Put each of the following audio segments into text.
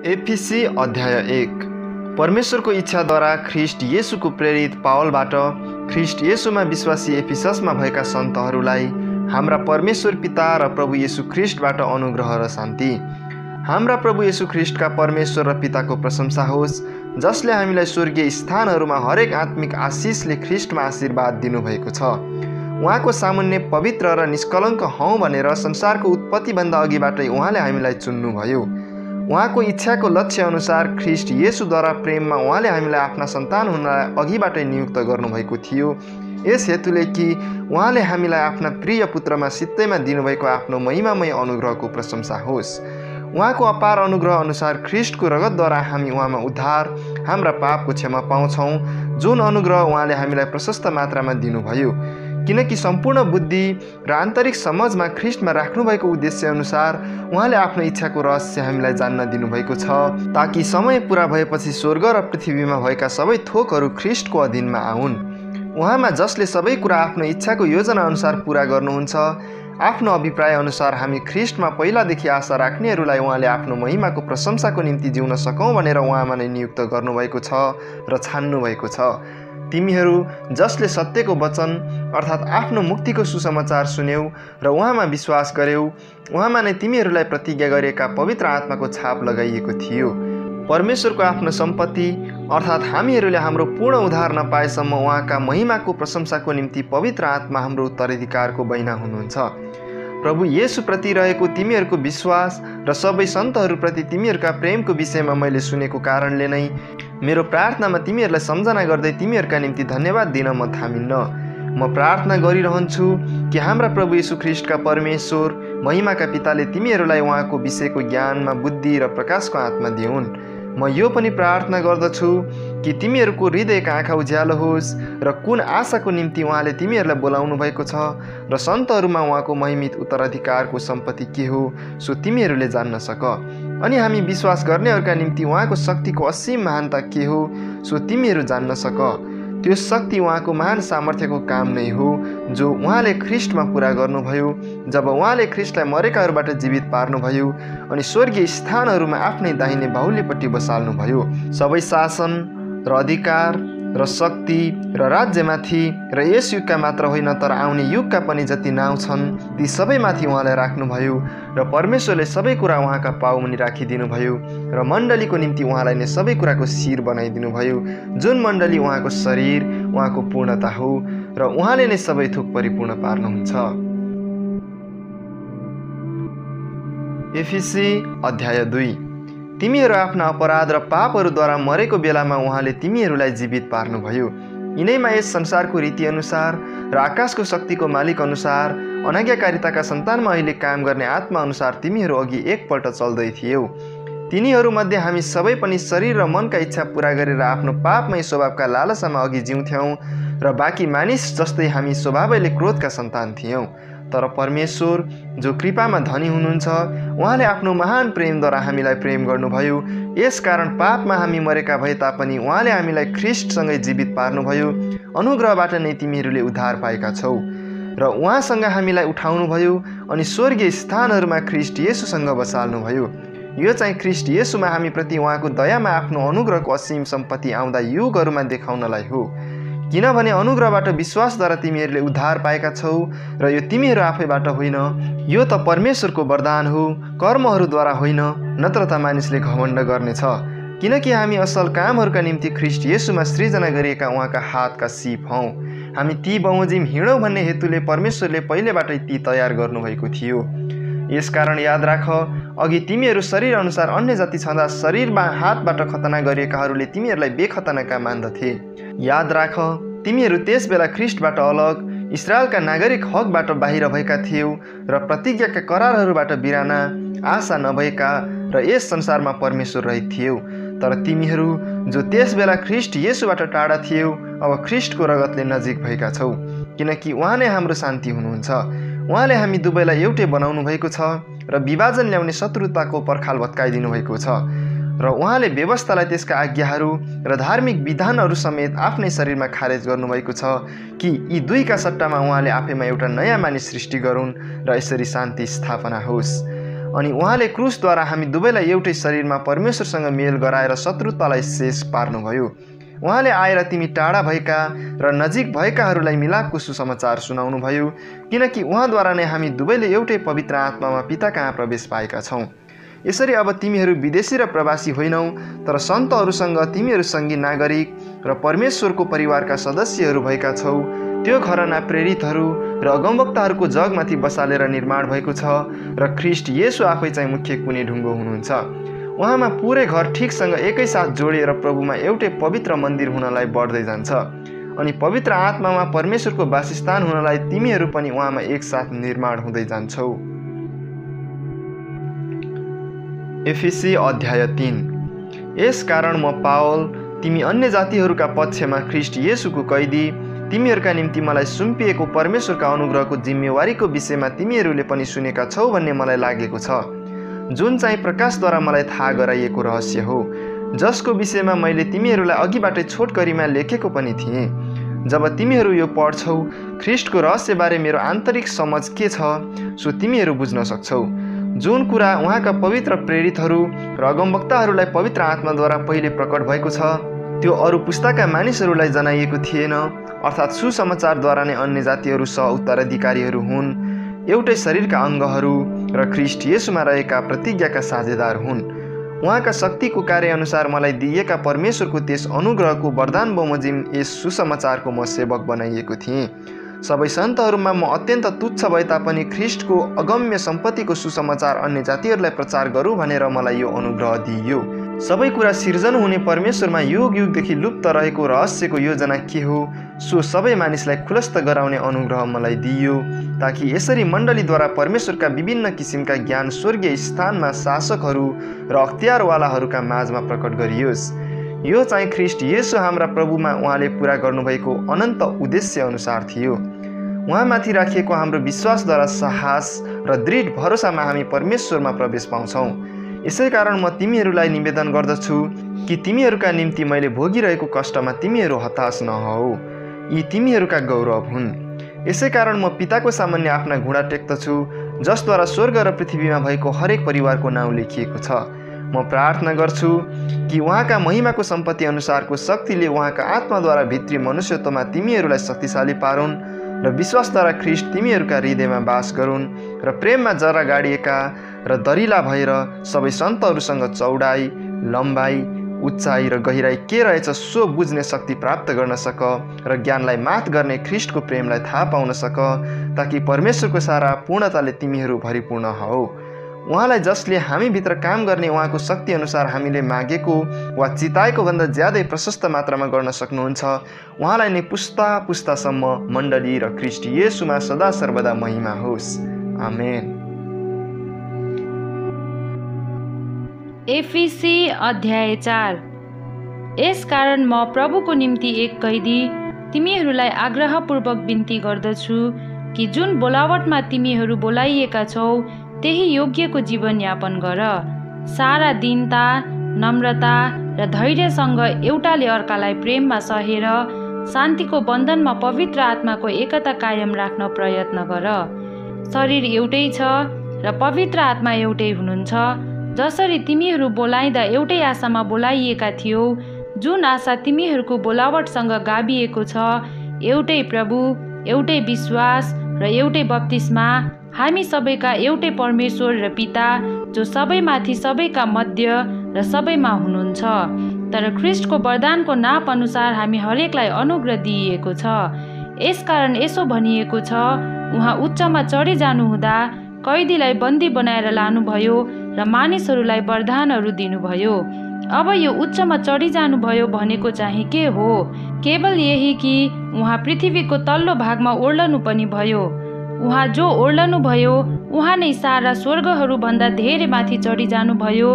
एफिसी अध्याय 1। परमेश्वरको इच्छाद्वारा ख्रिस्ट येशूको प्रेरित पावलबाट ख्रिस्ट येशूमा विश्वासी एफिससमा भएका सन्तहरूलाई हाम्रा परमेश्वर पिता र प्रभु येशू ख्रिस्टबाट अनुग्रह र शान्ति। हाम्रा प्रभु येशू ख्रिस्टका परमेश्वर र पिताको प्रशंसा होस्, जसले हामीलाई स्वर्गीय स्थानहरूमा हरेक आत्मिक आशिषले ख्रिस्टमा आशीर्वाद दिनुभएको छ। उहाँको सामुन्ने पवित्र र निष्कलङ्क हौँ भनेर संसारको उत्पत्तिभन्दा अघिबाटै उहाँले हामीलाई चुन्नुभयो। उहाँको इच्छाको लक्ष्य अनुसार ख्रिस्ट येशूद्वारा प्रेममा उहाँले हामीलाई आफ्ना सन्तान हुनलाई अघिबाटै नियुक्त गर्नुभएको थियो, यस हेतुले कि उहाँले हामीलाई आफ्ना प्रिय पुत्रमा सित्तैमा दिनुभएको आफ्नो महिमामय अनुग्रहको प्रशंसा होस्। उहाँको अपार अनुग्रह अनुसार ख्रिस्टको रगतद्वारा हामी उहाँमा उद्धार, हाम्रा पापको क्षमा पाउँछौँ, जुन अनुग्रह उहाँले हामीलाई प्रशस्त मात्रामा दिनुभयो, किनकि सम्पूर्ण बुद्धि र आन्तरिक समझमा ख्रिस्टमा राख्नुभएको उद्देश्य अनुसार उहाँले आफ्नो इच्छाको रहस्य हामीलाई जान्न दिनुभएको छ, ताकि समय पुरा भएपछि स्वर्ग र पृथ्वीमा भएका सबै थोकहरू ख्रिस्टको अधीनमा आउन्। उहाँमा जसले सबै कुरा आफ्नो इच्छाको योजना अनुसार पुरा गर्नुहुन्छ, आफ्नो अभिप्राय अनुसार हामी ख्रिस्टमा पहिलादेखि आशा राख्नेहरूलाई उहाँले आफ्नो महिमाको प्रशंसाको निम्ति जिउन सकौँ भनेर उहाँमा नै नियुक्त गर्नुभएको छ र छान्नुभएको छ। तिमीहरू जसले सत्यको वचन अर्थात् आफ्नो मुक्तिको सुसमाचार सुन्यौ र उहाँमा विश्वास गर्यौ, उहाँमा नै तिमीहरूलाई प्रतिज्ञा गरिएका पवित्र आत्माको छाप लगाइएको थियो। परमेश्वरको आफ्नो सम्पत्ति अर्थात् हामीहरूले हाम्रो पूर्ण उद्धार नपाएसम्म उहाँका महिमाको प्रशंसाको निम्ति पवित्र आत्मा हाम्रो उत्तराधिकारको बैना हुनुहुन्छ। प्रभु येशूप्रति रहेको तिमीहरूको विश्वास र सबै सन्तहरूप्रति तिमीहरूका प्रेमको विषयमा मैले सुनेको कारणले नै मेरो प्रार्थनामा तिमीहरूलाई सम्झना गर्दै तिमीहरूका निम्ति धन्यवाद दिन म थामिन्न। म प्रार्थना गरिरहन्छु कि हाम्रा प्रभु येशू ख्रिस्टका परमेश्वर महिमाका पिताले तिमीहरूलाई उहाँको विषयको ज्ञानमा बुद्धि र प्रकाशको आत्मा दिउन्। म यो पनि प्रार्थना गर्दछु कि तिमीहरूको हृदयका आँखा उज्यालो होस् र कुन आशाको निम्ति उहाँले तिमीहरूलाई बोलाउनु भएको छ र सन्तहरूमा उहाँको महिमित उत्तराधिकारको सम्पत्ति के हो सो तिमीहरूले जान्न सक, अनि हामी विश्वास गर्नेहरूका निम्ति उहाँको शक्तिको असीम महानता के हो सो तिमीहरू जान्न सक। त्यो शक्ति उहाँको महान सामर्थ्यको काम नै हो जो उहाँले ख्रिस्टमा पुरा गर्नुभयो, जब उहाँले ख्रिस्टलाई मरेकाहरूबाट जीवित पार्नुभयो अनि स्वर्गीय स्थानहरूमा आफ्नै दाहिने बाहुल्यपट्टि बसाल्नुभयो। सबै शासन र अधिकार र शक्ति र राज्यमाथि र यस युगका मात्र होइन तर आउने युगका पनि जति नाउँ छन् ती सबैमाथि उहाँलाई राख्नुभयो र परमेश्वरले सबै कुरा उहाँका पाउमुनि राखिदिनुभयो र मण्डलीको निम्ति उहाँलाई नै सबै कुराको शिर बनाइदिनुभयो, जुन मण्डली उहाँको शरीर, उहाँको पूर्णता हो र उहाँले नै सबै थोक परिपूर्ण पार्नुहुन्छ। एफिसी अध्याय 2। तिमीहरू आफ्ना अपराध र पापहरूद्वारा मरेको बेलामा उहाँले तिमीहरूलाई जीवित पार्नुभयो। यिनैमा यस संसारको रीति अनुसार र आकाशको शक्तिको मालिक अनुसार अनाज्ञाकारिताका सन्तानमा अहिले काम गर्ने आत्मा अनुसार तिमीहरू अघि एकपल्ट चल्दै थियौ। तिनीहरूमध्ये हामी सबै पनि शरीर र मनका इच्छा पुरा गरेर आफ्नो पापमय स्वभावका लालसामा अघि जिउँथ्यौँ र बाँकी मानिस जस्तै हामी स्वभावैले क्रोधका सन्तान थियौँ। तर परमेश्वर जो कृपामा धनी हुनुहुन्छ, उहाँले आफ्नो महान प्रेमद्वारा हामीलाई प्रेम गर्नुभयो। यस कारण पापमा हामी मरेका भए तापनि उहाँले हामीलाई ख्रिस्टसँगै जीवित पार्नुभयो। अनुग्रहबाट नै तिमीहरूले उद्धार पाएका छौ र उहाँसँग हामीलाई उठाउनुभयो अनि स्वर्गीय स्थानहरूमा ख्रिस्ट येशूसँग बसाल्नुभयो। यो चाहिँ ख्रिस्ट येशूमा हामीप्रति उहाँको दयामा आफ्नो अनुग्रहको असीम सम्पत्ति आउँदा युगहरूमा देखाउनलाई हो। किनभने अनुग्रहबाट विश्वासद्वारा तिमीहरूले उद्धार पाएका छौ र यो तिमीहरू आफैबाट होइन, यो त परमेश्वरको वरदान हो, कर्महरूद्वारा होइन, नत्र त मानिसले घमण्ड गर्नेछ। किनकि हामी असल कामहरूका निम्ति ख्रिस्ट येशूमा सृजना गरिएका उहाँका हातका सिप हौँ। हामी ती बमोजिम हिँडौँ भन्ने हेतुले परमेश्वरले पहिलेबाटै ती तयार गर्नुभएको थियो। यसकारण याद राख, अघि तिमीहरू शरीर अनुसार अन्य जाति छँदा शरीरमा हातबाट खतना गरिएकाहरूले तिमीहरूलाई बेखतनाका मान्दथे। याद राख, तिमीहरू त्यस बेला ख्रिस्टबाट अलग, इस्राएलका नागरिक हकबाट बाहिर भएका थियौ र प्रतिज्ञाका करारहरूबाट बिराना, आशा नभएका र यस संसारमा परमेश्वर रहित थियौ। तर तिमीहरू जो त्यस बेला ख्रिस्ट येशूबाट टाढा थियौ, अब ख्रिस्टको रगतले नजिक भएका छौ, किनकि उहाँ नै हाम्रो शान्ति हुनुहुन्छ। उहाँले हामी दुवैलाई एउटै बनाउनु भएको छ र विभाजन ल्याउने शत्रुताको पर्खाल भत्काइदिनु भएको छ र उहाँले व्यवस्थालाई त्यसका आज्ञाहरू र धार्मिक विधानहरू समेत आफ्नै शरीरमा खारेज गर्नुभएको छ कि यी दुईका सट्टामा उहाँले आफैमा एउटा नयाँ मानिस सृष्टि गरून् र यसरी शान्ति स्थापना होस्। अनि उहाँले क्रुसद्वारा हामी दुवैलाई एउटै शरीरमा परमेश्वरसँग मेल गराएर शत्रुतालाई शेष पार्नुभयो। उहाँले आएर तिमी टाढा भएका र नजिक भएकाहरूलाई मिलापको सुसमाचार सुनाउनुभयो, किनकि उहाँद्वारा नै हामी दुवैले एउटै पवित्र आत्मामा पिता कहाँ प्रवेश पाएका छौँ। यसरी अब तिमीहरू विदेशी र प्रवासी होइनौ, तर सन्तहरूसँग तिमीहरू सङ्गी नागरिक र परमेश्वरको परिवारका सदस्यहरू भएका छौ। त्यो घरना प्रेरितहरू र अगमवक्ताहरूको जगमाथि बसालेर निर्माण भएको छ र ख्रिस्ट येशू आफै चाहिँ मुख्य कुने ढुङ्गो हुनुहुन्छ। उहाँमा पुरै घर ठिकसँग एकैसाथ जोडिएर प्रभुमा एउटै पवित्र मन्दिर हुनलाई बढ्दै जान्छ अनि पवित्र आत्मामा परमेश्वरको वासस्थान हुनलाई तिमीहरू पनि उहाँमा एकसाथ निर्माण हुँदै जान्छौ। एफिसी अध्याय 3। यस कारण म पावल, तिमी अन्य जातिहरूका पक्षमा ख्रिस्ट येशूको कैदी, तिमीहरूका निम्ति मलाई सुम्पिएको परमेश्वरका अनुग्रहको जिम्मेवारीको विषयमा तिमीहरूले पनि सुनेका छौ भन्ने मलाई लागेको छ, जुन चाहिँ प्रकाशद्वारा मलाई थाहा गराइएको रहस्य हो, जसको विषयमा मैले तिमीहरूलाई अघिबाटै छोटकरीमा लेखेको पनि थिएँ। जब तिमीहरू यो पढ्छौ, ख्रिस्टको रहस्यबारे मेरो आन्तरिक समझ के छ सो तिमीहरू बुझ्न सक्छौ। जुन कुरा उहाँका पवित्र प्रेरितहरू र अगमवक्ताहरूलाई पवित्र आत्माद्वारा पहिले प्रकट भएको छ, त्यो अरू पुस्ताका मानिसहरूलाई जनाइएको थिएन, अर्थात् सुसमाचारद्वारा नै अन्य जातिहरू सह उत्तराधिकारीहरू हुन्, एउटै शरीरका अङ्गहरू र ख्रिस्ट येशूमा रहेका प्रतिज्ञाका साझेदार हुन्। उहाँका शक्तिको कार्यअनुसार मलाई दिइएका परमेश्वरको त्यस अनुग्रहको वरदान बमोजिम यस सुसमाचारको म सेवक बनाइएको थिएँ। सबै सन्तहरूमा म अत्यन्त तुच्छ भए तापनि ख्रिस्टको अगम्य सम्पत्तिको सुसमाचार अन्य जातिहरूलाई प्रचार गरौँ भनेर मलाई यो अनुग्रह दिइयो। सबै कुरा सिर्जन हुने परमेश्वरमा युग युगदेखि लुप्त रहेको रहस्यको योजना के हो सो सबै मानिसलाई खुलस्त गराउने अनुग्रह मलाई दिइयो, ताकि यसरी मण्डलीद्वारा परमेश्वरका विभिन्न किसिमका ज्ञान स्वर्गीय स्थानमा शासकहरू र अख्तियारवालाहरूका माझमा प्रकट गरियोस्। यो चाहिँ ख्रिस्ट येशू हाम्रा प्रभुमा उहाँले पुरा गर्नुभएको अनन्त उद्देश्य अनुसार थियो। उहाँमाथि राखिएको हाम्रो विश्वासद्वारा साहस र दृढ भरोसामा हामी परमेश्वरमा प्रवेश पाउँछौँ। यसै कारण म तिमीहरूलाई निवेदन गर्दछु कि तिमीहरूका निम्ति मैले भोगिरहेको कष्टमा तिमीहरू हताश नहौ, यी तिमीहरूका गौरव हुन्। यसै कारण म पिताको सामान्य आफ्ना घुँडा टेक्दछु, जसद्वारा स्वर्ग र पृथ्वीमा भएको हरेक परिवारको नाउँ लेखिएको छ। म प्रार्थना गर्छु कि उहाँका महिमाको सम्पत्ति अनुसारको शक्तिले उहाँका आत्माद्वारा भित्री मनुष्यत्वमा तिमीहरूलाई शक्तिशाली पारुन् र विश्वासद्वारा ख्रिस्ट तिमीहरूका हृदयमा वास गरून् र प्रेममा जरा गाडिएका र दरिला भएर सबै सन्तहरूसँग चौडाइ, लम्बाइ, उचाइ र गहिराई के रहेछ सो बुझ्ने शक्ति प्राप्त गर्न सक र ज्ञानलाई मात गर्ने ख्रिस्टको प्रेमलाई थाहा पाउन सक, ताकि परमेश्वरको सारा पूर्णताले तिमीहरू भरिपूर्ण हौ। उहाँलाई जसले हामीभित्र काम गर्ने उहाँको शक्ति अनुसार हामीले मागेको वा चिताएको भन्दा ज्यादै प्रशस्त मात्रामा गर्न सक्नुहुन्छ, उहाँलाई नै पुस्ता पुस्तासम्म मण्डली र ख्रिस्ट येशूमा सदा सर्वदा महिमा होस्। आमेन। एफिसी अध्याय 4। यस कारण म प्रभुको निम्ति एक कैदी तिमीहरूलाई आग्रहपूर्वक बिन्ती गर्दछु कि जुन बोलावटमा तिमीहरू बोलाइएका छौ त्यही योग्यको जीवनयापन गर। सारा दीनता, नम्रता र धैर्यसँग एउटाले अर्कालाई प्रेममा सहेर शान्तिको बन्धनमा पवित्र आत्माको एकता कायम राख्न प्रयत्न गर। शरीर एउटै छ र पवित्र आत्मा एउटै हुनुहुन्छ। जसरी तिमीहरू बोलाइँदा एउटै आशामा बोलाइएका थियौ, जुन आशा तिमीहरूको बोलावटसँग गाभिएको छ, एउटै प्रभु, एउटै विश्वास र एउटै बप्तिस्मा, हामी सबैका एउटै परमेश्वर र पिता, जो सबैमाथि, सबैका मध्य र सबैमा हुनुहुन्छ। तर ख्रिस्टको वरदानको नाप अनुसार हामी हरेकलाई अनुग्रह दिइएको छ। यसकारण यसो भनिएको छ, उहाँ उच्चमा चढी जानुहुँदा कैदीलाई बन्दी बनाएर लानुभयो र मानिसहरूलाई वरदानहरू दिनुभयो। अब यो उच्चमा चढी जानुभयो भनेको चाहिँ के हो? केवल यही कि उहाँ पृथ्वीको तल्लो भागमा ओर्लनु पनि भयो। उहाँ जो ओर्लनु भयो उहाँ नै सारा स्वर्गहरूभन्दा धेरै माथि चढी जानुभयो,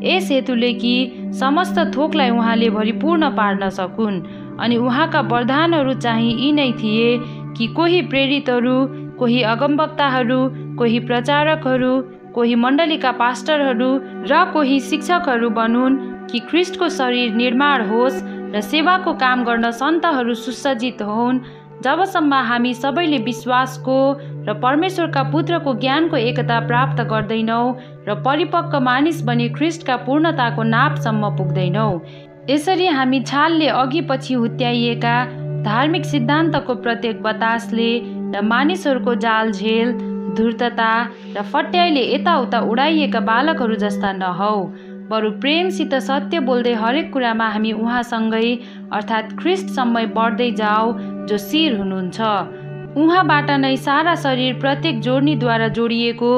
यस हेतुले कि समस्त थोकलाई उहाँले भरिपूर्ण पार्न सकुन्। अनि उहाँका वरदानहरू चाहिँ यी नै थिए कि कोही प्रेरितहरू, कोही अगमवक्ताहरू, कोही प्रचारकहरू, कोही मण्डलीका पास्टरहरू र कोही शिक्षकहरू बनुन्, कि ख्रिस्टको शरीर निर्माण होस् र सेवाको काम गर्न सन्तहरू सुसज्जित होन्, जबसम्म हामी सबैले विश्वासको र र परमेश्वरका पुत्रको ज्ञानको एकता प्राप्त गर्दैनौँ र परिपक्व मानिस बनी ख्रिस्टका पूर्णताको नापसम्म पुग्दैनौँ। यसरी हामी छालले अघि पछि हुत्याइएका धार्मिक सिद्धान्तको प्रत्येक बतासले र मानिसहरूको जालझेल, धूर्तता र फट्याइले यताउता उडाइएका बालकहरू जस्ता नहौ, बरु प्रेमसित सत्य बोल्दै हरेक कुरामा हामी उहाँसँगै अर्थात् ख्रिस्टसम्म बढ्दै जाऊ जो शिर हुनुहुन्छ। उहाँबाट नै सारा शरीर प्रत्येक जोड्नीद्वारा जोडिएको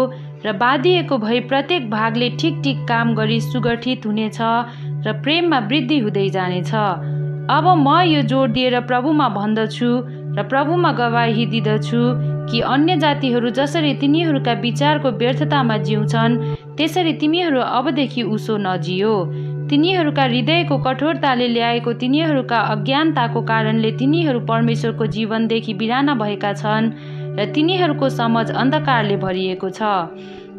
र बाँधिएको भई प्रत्येक भागले ठिक ठिक काम गरी सुगठित हुनेछ र प्रेममा वृद्धि हुँदै जानेछ। अब म यो जोड दिएर प्रभुमा भन्दछु र प्रभुमा गवाही दिँदछु कि अन्य जातिहरू जसरी तिनीहरूका विचारको व्यर्थतामा जिउँछन् त्यसरी तिमीहरू अबदेखि उसो नजियो। तिनीहरूका हृदयको कठोरताले ल्याएको तिनीहरूका अज्ञानताको कारणले तिनीहरू परमेश्वरको जीवनदेखि बिराना भएका छन् र तिनीहरूको समझ अन्धकारले भरिएको छ।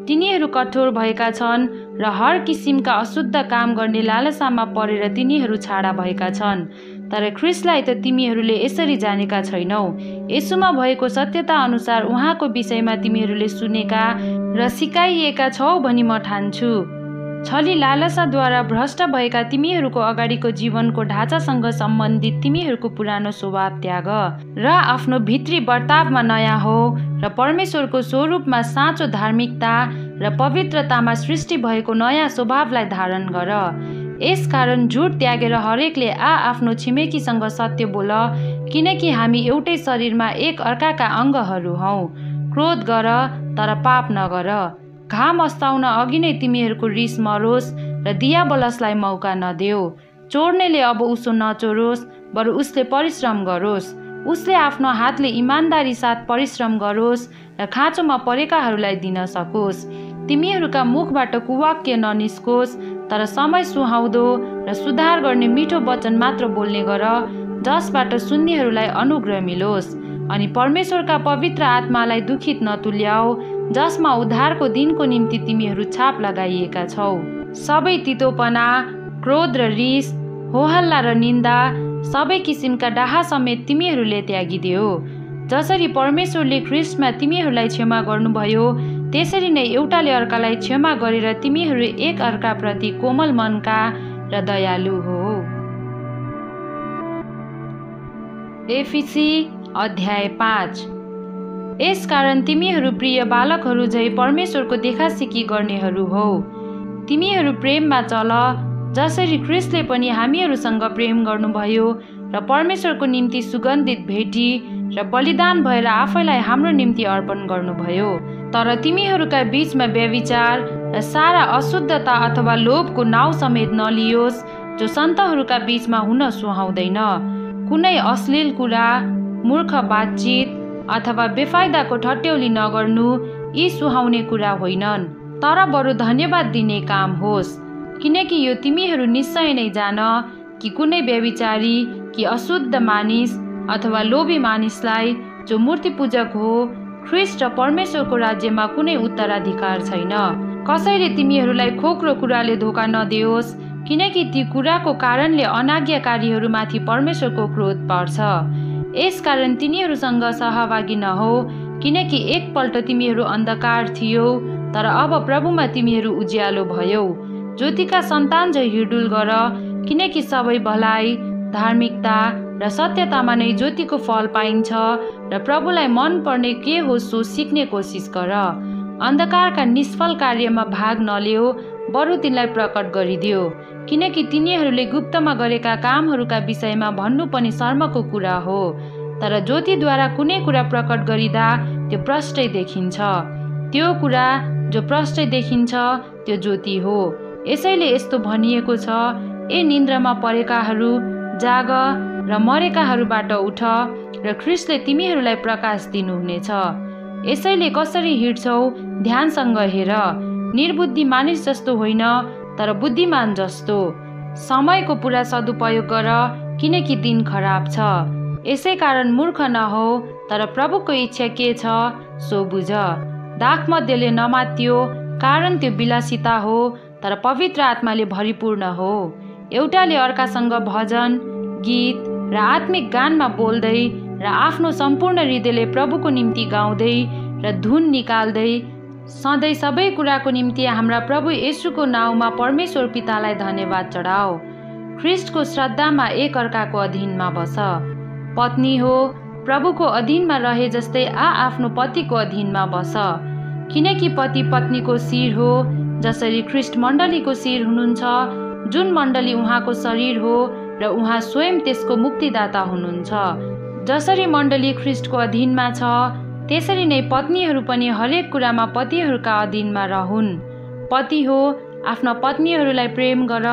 तिनीहरू कठोर भएका छन् र हर किसिमका अशुद्ध काम गर्ने लालसामा परेर तिनीहरू छाडा भएका छन्। तर ख्रिस्टलाई त तिमीहरूले यसरी जानेका छैनौ। यसुमा भएको सत्यता अनुसार उहाँको विषयमा तिमीहरूले सुनेका र सिकाइएका छौ भनी म ठान्छु। छली लालसाद्वारा भ्रष्ट भएका तिमीहरूको अगाडिको जीवनको ढाँचासँग सम्बन्धित तिमीहरूको पुरानो स्वभाव त्याग र आफ्नो भित्री वर्तावमा नयाँ हो र परमेश्वरको स्वरूपमा साँचो धार्मिकता र पवित्रतामा सृष्टि भएको नयाँ स्वभावलाई धारण गर। यसकारण झुट त्यागेर हरेकले आफ्नो छिमेकीसँग सत्य बोल, किनकि हामी एउटै शरीरमा एक अर्काका अङ्गहरू हौँ। क्रोध गर तर पाप नगर। घाम अस्ताउन अघि नै तिमीहरूको रिस मरोस् र दियाबलसलाई मौका नदेऊ। चोर्नेले अब उसो नचोरोस्, बरु उसले परिश्रम गरोस्। उसले आफ्नो हातले इमान्दारी साथ परिश्रम गरोस् र खाँचोमा परेकाहरूलाई दिन सकोस्। तिमीहरूका मुखबाट कुवाक्य ननिस्कोस्, तर समय सुहाउँदो र सुधार गर्ने मिठो वचन मात्र बोल्ने गर, जसबाट सुन्नेहरूलाई अनुग्रह मिलोस्। अनि परमेश्वरका पवित्र आत्मालाई दुखित नतुल्याऊ, जसमा उद्धारको दिनको निम्ति तिमीहरू छाप लगाइएका छौ। सबै तितोपना, क्रोध र रिस, होहल्ला र निन्दा, सबै किसिमका डाहा समेत तिमीहरूले त्यागिदेऊ। जसरी परमेश्वरले ख्रिस्टमा तिमीहरूलाई क्षमा गर्नुभयो, त्यसरी नै एउटाले अर्कालाई क्षमा गरेर तिमीहरू एक अर्काप्रति कोमल मनका र दयालु हो। एफिसी अध्याय 5। यसकारण तिमीहरू प्रिय बालकहरू झै परमेश्वरको देखासिकी गर्नेहरू हो। तिमीहरू प्रेममा चल, जसरी ख्रिस्टले पनि हामीहरूसँग प्रेम गर्नुभयो र परमेश्वरको निम्ति सुगन्धित भेटी र बलिदान भएर आफैलाई हाम्रो निम्ति अर्पण गर्नुभयो। तर तिमीहरूका बीचमा व्यभिचार र सारा अशुद्धता अथवा लोभको नाउँ समेत नलियोस्, जो सन्तहरूका बीचमा हुन सुहाउँदैन। कुनै अश्लील कुरा, मूर्ख बातचित अथवा बेफाइदाको ठट्यौली नगर्नु यी सुहाउने कुरा होइनन्, तर बरु धन्यवाद दिने काम होस्। किनकि यो तिमीहरू निश्चय नै जान कि कुनै व्यभिचारी कि अशुद्ध मानिस अथवा लोभी मानिसलाई जो मूर्ति पूजक हो, ख्रिस्ट र परमेश्वरको राज्यमा कुनै उत्तराधिकार छैन। कसैले तिमीहरूलाई खोक्रो कुराले धोका नदियोस्, किनकि ती कुराको कारणले अनाज्ञाकारीहरूमाथि परमेश्वरको क्रोध पर्छ। यसकारण तिनीहरूसँग सहभागी नहो, किनकि एकपल्ट तिमीहरू अन्धकार थियौ, तर अब प्रभुमा तिमीहरू उज्यालो भयौ। ज्योतिका सन्तान झै हिँडुल गर, किनकि सबै भलाइ, धार्मिकता र सत्यतामा नै ज्योतिको फल पाइन्छ र प्रभुलाई मन पर्ने के हो सो सिक्ने कोसिस गर। अन्धकारका निष्फल कार्यमा भाग नलियो, बरु तिनलाई प्रकट गरिदियो, किनकि तिनीहरूले गुप्तमा गरेका कामहरूका विषयमा भन्नु पनि शर्मको कुरा हो। तर ज्योतिद्वारा कुनै कुरा प्रकट गरिँदा त्यो प्रष्टै देखिन्छ। त्यो कुरा जो प्रष्टै देखिन्छ त्यो ज्योति हो। यसैले यस्तो भनिएको छ, ए निन्द्रामा परेकाहरू, जाग र मरेकाहरूबाट उठ र ख्रिस्टले तिमीहरूलाई प्रकाश दिनुहुनेछ। यसैले कसरी हिँड्छौ ध्यानसँग हेर, निर्बुद्धि मानिस जस्तो होइन, तर बुद्धिमान जस्तो। समयको पुरा सदुपयोग गर, किनकि दिन खराब छ। यसै कारण मूर्ख नहो, तर प्रभुको इच्छा के छ सो बुझ। दाखमध्यले नमात्तियो, कारण त्यो विलासिता हो, तर पवित्र आत्माले भरिपूर्ण हो। एउटाले अर्कासँग भजन, गीत र आत्मिक गानमा बोल्दै र आफ्नो सम्पूर्ण हृदयले प्रभुको निम्ति गाउँदै र धुन निकाल्दै सधैँ सबै कुराको निम्ति हाम्रा प्रभु येशूको नाउँमा परमेश्वर पितालाई धन्यवाद चढाओ। ख्रिस्टको श्रद्धामा एक अर्काको अधीनमा बस। पत्नी हो प्रभुको अधीनमा रहे जस्तै आफ्नो पतिको अधीनमा बस, किनकि पति पत्नीको शिर हो, जसरी ख्रिस्ट मण्डलीको शिर हुनुहुन्छ, जुन मण्डली उहाँको शरीर हो र उहाँ स्वयं त्यसको मुक्तिदाता हुनुहुन्छ। जसरी मण्डली ख्रिस्टको अधीनमा छ, त्यसरी नै पत्नीहरू पनि हरेक कुरामा पतिहरूका अधीनमा रहून्। पति हो आफ्ना पत्नीहरूलाई प्रेम गर,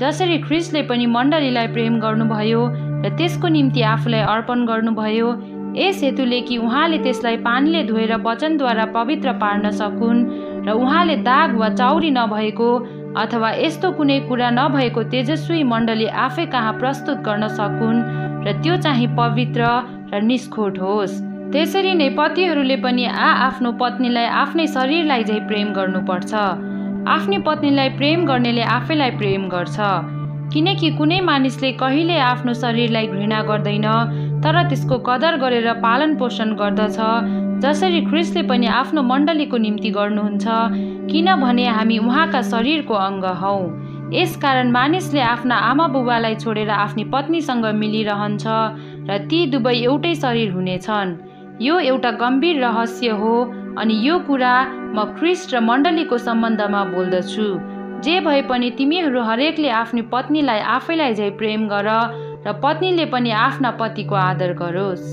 जसरी ख्रिस्टले पनि मण्डलीलाई प्रेम गर्नुभयो र त्यसको निम्ति आफूलाई अर्पण गर्नुभयो, यस हेतुले कि उहाँले त्यसलाई पानीले धोएर वचनद्वारा पवित्र पार्न सकुन् र उहाँले दाग वा चाउरी नभएको अथवा यस्तो कुनै कुरा नभएको तेजस्वी मण्डली आफै कहाँ प्रस्तुत गर्न सकुन् र त्यो चाहिँ पवित्र र निष्खोट होस्। त्यसरी नै पतिहरूले पनि आफ्नो पत्नीलाई आफ्नै शरीरलाई झै प्रेम गर्नुपर्छ। आफ्नी पत्नीलाई प्रेम गर्नेले आफैलाई प्रेम गर्छ, किनकि कुनै मानिसले कहिले आफ्नो शरीरलाई घृणा गर्दैन, तर त्यसको कदर गरेर पालन पोषण गर्दछ, जसरी ख्रिस्टले पनि आफ्नो मण्डलीको निम्ति गर्नुहुन्छ, किनभने हामी उहाँका शरीरको अङ्ग हौँ। यसकारण मानिसले आफ्ना आमा बुबालाई छोडेर आफ्नी पत्नीसँग मिलिरहन्छ र ती दुवै एउटै शरीर हुनेछन्। यो एउटा गम्भीर रहस्य हो अनि यो कुरा म ख्रिस्ट र मण्डलीको सम्बन्धमा बोल्दछु। जे भए पनि तिमीहरू हरेकले आफ्नी पत्नीलाई आफैलाई झै प्रेम गर र पत्नीले पनि आफ्ना पतिको आदर गरोस्।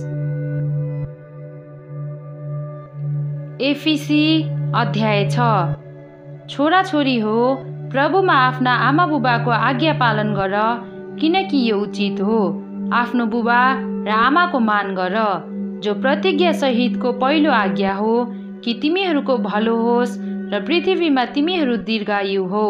एफिसी अध्याय 6। छोराछोरी हो प्रभुमा आफ्ना आमा बुबाको आज्ञा पालन गर, किनकि यो उचित हो। आफ्नो बुबा र आमाको मान गर, जो प्रतिज्ञा सहितको पहिलो आज्ञा हो, कि तिमीहरूको भलो होस् र पृथ्वीमा तिमीहरू दीर्घायु हो।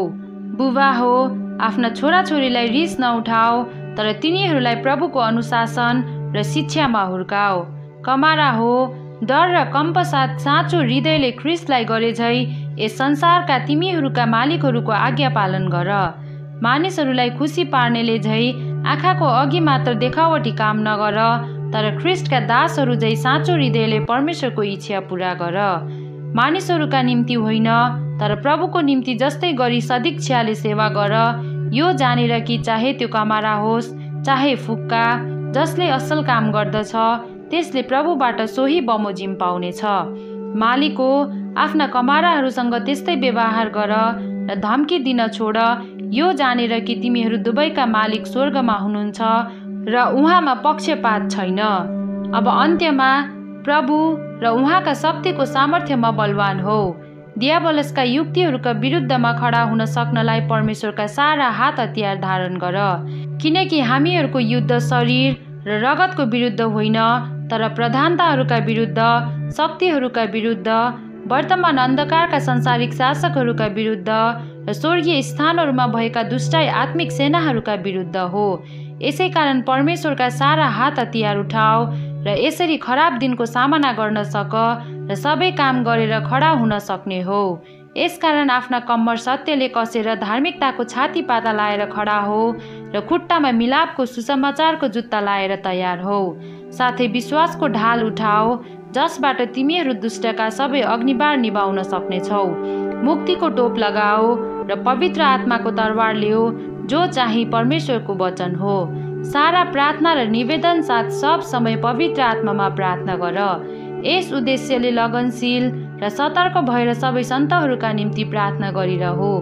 बुबा हो आफ्ना छोराछोरीलाई रिस नउठाओ, तर तिनीहरूलाई प्रभुको अनुशासन र शिक्षामा हुर्काओ। कमारा हो डर र कम्प साथ साँचो हृदयले ख्रिस्टलाई गरे झै यस संसारका तिमीहरूका मालिकहरूको आज्ञा पालन गर। मानिसहरूलाई खुसी पार्नेले झै आँखाको अघि मात्र देखावटी काम नगर, तर ख्रिस्टका दासहरू झै साँचो हृदयले परमेश्वरको इच्छा पूरा गर। मानिसहरूका निम्ति होइन, तर प्रभुको निम्ति जस्तै गरी सदिच्छाले सेवा गर, यो जानेर कि चाहे त्यो कमारा होस् चाहे फुक्का, जसले असल काम गर्दछ त्यसले प्रभुबाट सोही बमोजिम पाउनेछ। मालिक हो आफ्ना कमाराहरूसँग त्यस्तै व्यवहार गर र धम्की दिन छोड, यो जानेर कि तिमीहरू दुवैका मालिक स्वर्गमा हुनुहुन्छ र उहाँमा पक्षपात छैन। अब अन्त्यमा प्रभु र उहाँका शक्तिको सामर्थ्यमा बलवान हो। दियाबलसका युक्तिहरूका विरुद्धमा खडा हुन सक्नलाई परमेश्वरका सारा हात हतियार धारण गर, किनकि हामीहरूको युद्ध शरीर र रगतको विरुद्ध होइन, तर प्रधानताहरूका विरुद्ध, शक्तिहरूका विरुद्ध, वर्तमान अन्धकारका संसारिक शासकहरूका विरुद्ध र स्वर्गीय स्थानहरूमा भएका दुष्टाई आत्मिक सेनाहरूका विरुद्ध हो। यसै कारण परमेश्वरका सारा हात हतियार उठाओ र यसरी खराब दिनको सामना गर्न सक र सबै काम गरेर खडा हुन सक्ने हो। यसकारण आफ्ना कम्मर सत्यले कसेर धार्मिकताको छाती पाता लाएर खडा हो र खुट्टामा मिलापको सुसमाचारको जुत्ता लाएर तयार हो। साथै विश्वासको ढाल उठाओ, जसबाट तिमीहरू दुष्टका सबै अग्निबार निभाउन सक्नेछौ। मुक्तिको टोप लगाओ र पवित्र आत्माको तरवार लियो, जो चाहिँ परमेश्वरको वचन हो। सारा प्रार्थना र निवेदन साथ सब समय पवित्र आत्मामा प्रार्थना गर। यस उद्देश्यले लगनशील र सतर्क भएर सबै सन्तहरूका निम्ति प्रार्थना गरिरहो।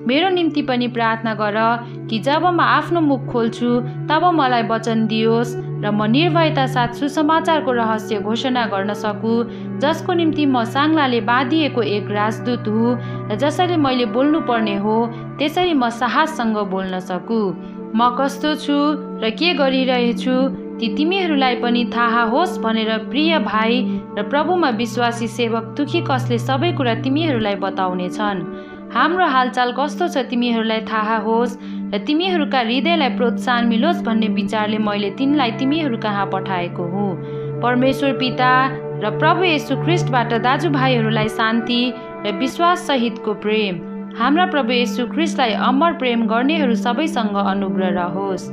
मेरो निम्ति पनि प्रार्थना गर कि जब म आफ्नो मुख खोल्छु तब मलाई वचन दियोस् र म निर्भयता साथ सुसमाचारको रहस्य घोषणा गर्न सकु, जसको निम्ति म साङ्लाले बाँधिएको एक राजदूत हुँ र जसरी मैले बोल्नु पर्ने हो त्यसरी म साहससँग बोल्न सकु। म कस्तो छु र के गरिरहेछु ती तिमीहरूलाई पनि थाहा होस् भनेर प्रिय भाइ र प्रभुमा विश्वासी सेवक तुखिकसले सबै कुरा तिमीहरूलाई बताउनेछन्। हाम्रो हालचाल कस्तो छ तिमीहरूलाई थाहा होस् र तिमीहरूका हृदयलाई प्रोत्साहन मिलोस् भन्ने विचारले मैले तिनलाई तिमीहरू कहाँ पठाएको हुँ। परमेश्वर पिता र प्रभु येशू ख्रिस्टबाट दाजुभाइहरूलाई शान्ति र विश्वास सहितको प्रेम हाम्रा प्रभु येशू ख्रिस्टलाई अमर प्रेम गर्नेहरू सबैसँग अनुग्रह रहोस्।